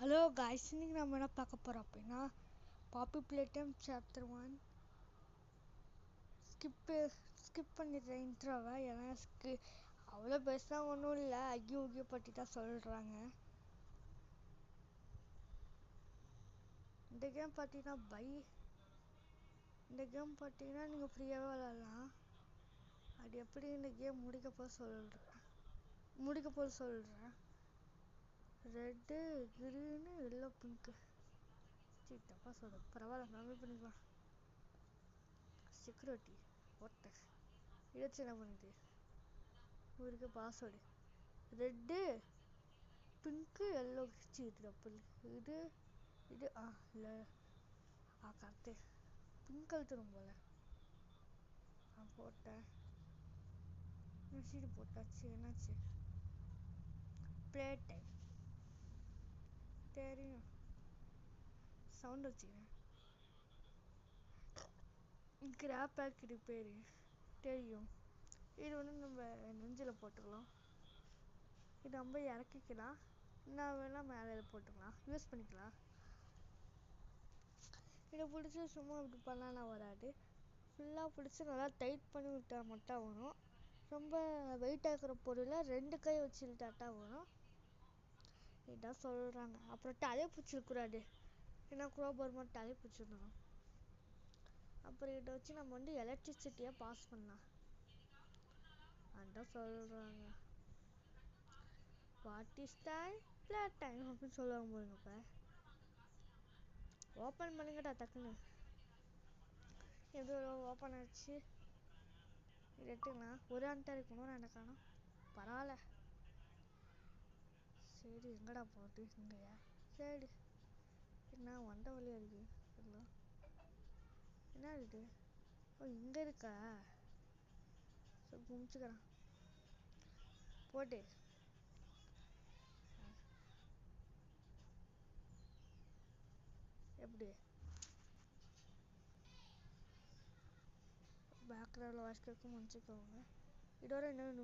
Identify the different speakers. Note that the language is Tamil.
Speaker 1: ஹலோ காய்ஸ், இன்னைக்கு நம்ம என்ன பார்க்க போகிறோம் அப்படின்னா பாப்பி பிளேட்டைம் சாப்டர் 1 ஸ்கிப் பண்ணிடுறேன் இன்ட்ரோவை. ஏன்னா அவ்வளோ பெருசாக ஒன்றும் இல்லை, அகிய பற்றி தான் சொல்கிறாங்க. இந்த கேம் பார்த்தீங்கன்னா இந்த கேம் பார்த்தீங்கன்னா நீங்கள் ஃப்ரீயாகவே விளாட்லாம். அது எப்படி இந்த கேம் முடிக்க போக சொல்கிறேன். Red, green, yellow, pink. தப்பா சொல்கிறேன், பரவாயில்ல, நாமே பண்ணிக்கலாம். செக்யூரிட்டி ஓட்ட இதாச்சு என்ன பண்ணுது இவருக்கு பாஸ்வேர்டு ரெட்டு, பிங்க்கு, எல்லோ. டப்பல் இது இது இல்லை கரெக்டு. பிங்க் அழுத்தணும் போல. போட்டேன், சீடு போட்டாச்சு. என்னாச்சு? ப்ளே டைம் தெரியும், சவுண்ட் வச்சுக்கிறேன். கிராப் பேக் இது பேர் தெரியும். இது நம்ம நெஞ்சில் போட்டுக்கலாம். இது நம்ம இறக்கிக்கலாம், நான் வேணால் மேலே போட்டுக்கலாம், யூஸ் பண்ணிக்கலாம். இதை பிடிச்சி சும்மா இப்படி பண்ணலாம் வராது. ஃபுல்லாக பிடிச்சி நல்லா டைட் பண்ணி விட்டால் மட்டும் வரும். ரொம்ப வெயிட் ஆகிற பொருளை 2 கை வச்சு இழுத்தாட்டா வரும். இதான் சொல்கிறாங்க. அப்புறம் தலையை பிடிச்சிருக்கூடாது, ஏன்னா குரோபர் மாதிரி தலையை பிடிச்சிருந்தோம். அப்புறம் இதை வச்சு நம்ம எலக்ட்ரிசிட்டியை பாஸ் பண்ணலாம். அதான் சொல்கிறாங்க. What is time? Play time அப்படின்னு சொல்லுவாங்க போலுங்க. இப்போ ஓப்பன் பண்ணுங்கடா டக்குன்னு. எவ்வளோ ஓப்பன் ஆச்சு. இது எடுத்துக்கலாம். ஒரு ஆண்டா இருக்கணும், நான் காணும். பரவாயில்ல. சரி, எங்கடா போகுது? இங்கேயா? சரி, என்ன வந்த வழியாக இருக்கு. என்ன இருக்கு? இங்கே இருக்கா? சரி, குமிச்சுக்கிறேன் போட்டு. எப்படி பேக்ரவுண்டில் வாய்ஸ் கேட்கும் முடிச்சுக்கோங்க. இதோட இன்னும்